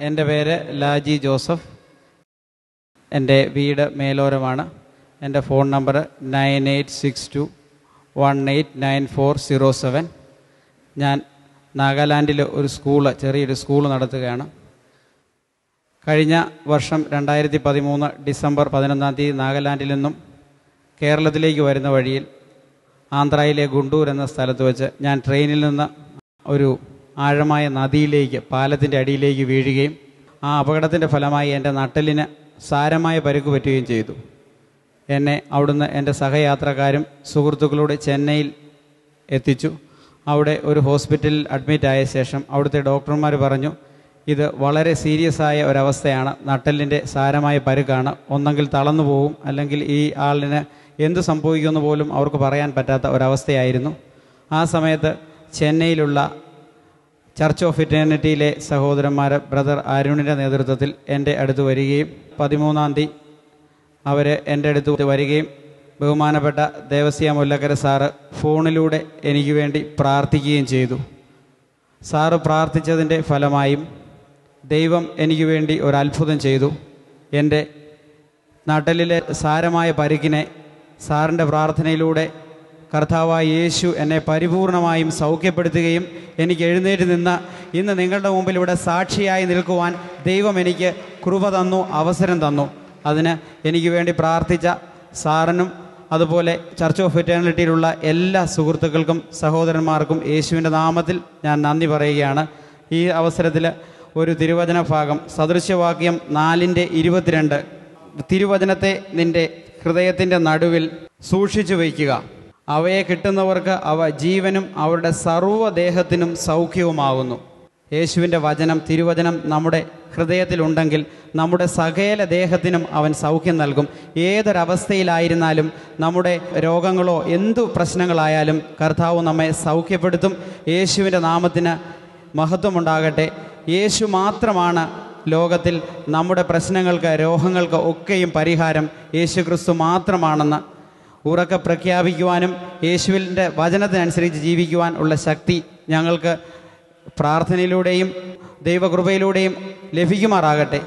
എൻ്റെ പേര് ലാജി ജോസഫ്. എൻ്റെ വീട് മേലോരമാണ്. എൻ്റെ ഫോൺ നമ്പർ 9862189407. ഞാൻ നാഗാലാൻഡിൽ ഒരു ചെറിയൊരു സ്കൂൾ നടത്തുകയാണ്. കഴിഞ്ഞ വർഷം 2013 ഡിസംബർ 11 നാഗാലാൻഡിൽ നിന്നും കേരളത്തിലേക്ക് വരുന്ന വഴിയിൽ ആന്ധ്രയിലെ ഗുണ്ടൂർ എന്ന സ്ഥലത്ത് വെച്ച് ഞാൻ ട്രെയിനിൽ നിന്ന് ഒരു ആഴമായ നദിയിലേക്ക്, പാലത്തിൻ്റെ അടിയിലേക്ക് വീഴുകയും ആ അപകടത്തിൻ്റെ ഫലമായി എൻ്റെ നട്ടെല്ലിന് സാരമായ പരിക്ക് പറ്റുകയും ചെയ്തു. എന്നെ അവിടുന്ന് എൻ്റെ സഹയാത്രക്കാരും സുഹൃത്തുക്കളോട് ചെന്നൈയിൽ എത്തിച്ചു. അവിടെ ഒരു ഹോസ്പിറ്റലിൽ അഡ്മിറ്റായ ശേഷം അവിടുത്തെ ഡോക്ടർമാർ പറഞ്ഞു, ഇത് വളരെ സീരിയസ് ആയ ഒരവസ്ഥയാണ്, നട്ടെല്ലിൻ്റെ സാരമായ പരുക്കാണ്, ഒന്നെങ്കിൽ തളർന്നു പോകും, അല്ലെങ്കിൽ ഈ ആളിന് എന്ത് സംഭവിക്കുമെന്ന് പോലും അവർക്ക് പറയാൻ പറ്റാത്ത ഒരവസ്ഥയായിരുന്നു. ആ സമയത്ത് ചെന്നൈയിലുള്ള ചർച്ച് ഓഫ് ഇറ്റേണിറ്റിയിലെ സഹോദരന്മാർ ബ്രദർ അരുണിൻ്റെ നേതൃത്വത്തിൽ എൻ്റെ അടുത്ത് വരികയും 13 അവർ എൻ്റെ അടുത്ത് വരികയും ബഹുമാനപ്പെട്ട ദേവസ്യ മുല്ലക്കര സാറ് ഫോണിലൂടെ എനിക്ക് വേണ്ടി പ്രാർത്ഥിക്കുകയും ചെയ്തു. സാറ് പ്രാർത്ഥിച്ചതിൻ്റെ ഫലമായും ദൈവം എനിക്ക് വേണ്ടി ഒരത്ഭുതം ചെയ്തു. എൻ്റെ നട്ടെല്ലിലെ സാരമായ പരിക്കിനെ സാറിൻ്റെ പ്രാർത്ഥനയിലൂടെ കർത്താവായ യേശു എന്നെ പരിപൂർണമായും സൗഖ്യപ്പെടുത്തുകയും എനിക്ക് എഴുന്നേറ്റ് നിന്ന് ഇന്ന് നിങ്ങളുടെ മുമ്പിൽ ഇവിടെ സാക്ഷിയായി നിൽക്കുവാൻ ദൈവം എനിക്ക് കൃപ തന്നു, അവസരം തന്നു. അതിന് എനിക്ക് വേണ്ടി പ്രാർത്ഥിച്ച സാറിനും അതുപോലെ ചർച്ച് ഓഫ് ഇറ്റേണിറ്റിയിലുള്ള എല്ലാ സുഹൃത്തുക്കൾക്കും സഹോദരന്മാർക്കും യേശുവിൻ്റെ നാമത്തിൽ ഞാൻ നന്ദി പറയുകയാണ്. ഈ അവസരത്തിൽ ഒരു തിരുവചന ഭാഗം, സദൃശ്യവാക്യം 4:22, തിരുവചനത്തെ നിൻ്റെ ഹൃദയത്തിൻ്റെ നടുവിൽ സൂക്ഷിച്ചു വയ്ക്കുക, അവയെ കിട്ടുന്നവർക്ക് അവ ജീവനും അവരുടെ സർവ്വദേഹത്തിനും സൗഖ്യവുമാകുന്നു. യേശുവിൻ്റെ വചനം, തിരുവചനം നമ്മുടെ ഹൃദയത്തിലുണ്ടെങ്കിൽ നമ്മുടെ സകല ദേഹത്തിനും അവൻ സൗഖ്യം നൽകും. ഏതൊരവസ്ഥയിലായിരുന്നാലും, നമ്മുടെ രോഗങ്ങളോ എന്തു പ്രശ്നങ്ങളായാലും കർത്താവ് നമ്മെ സൗഖ്യപ്പെടുത്തും. യേശുവിൻ്റെ നാമത്തിന് മഹത്വമുണ്ടാകട്ടെ. യേശു മാത്രമാണ് ലോകത്തിൽ നമ്മുടെ പ്രശ്നങ്ങൾക്ക്, രോഗങ്ങൾക്ക് ഒക്കെയും പരിഹാരം. യേശു ക്രിസ്തു മാത്രമാണെന്ന് ഉറക്കെ പ്രഖ്യാപിക്കുവാനും യേശുവിൻ്റെ വചനത്തിനനുസരിച്ച് ജീവിക്കുവാൻ ഉള്ള ശക്തി ഞങ്ങൾക്ക് പ്രാർത്ഥനയിലൂടെയും ദൈവകൃപയിലൂടെയും ലഭിക്കുമാറാകട്ടെ.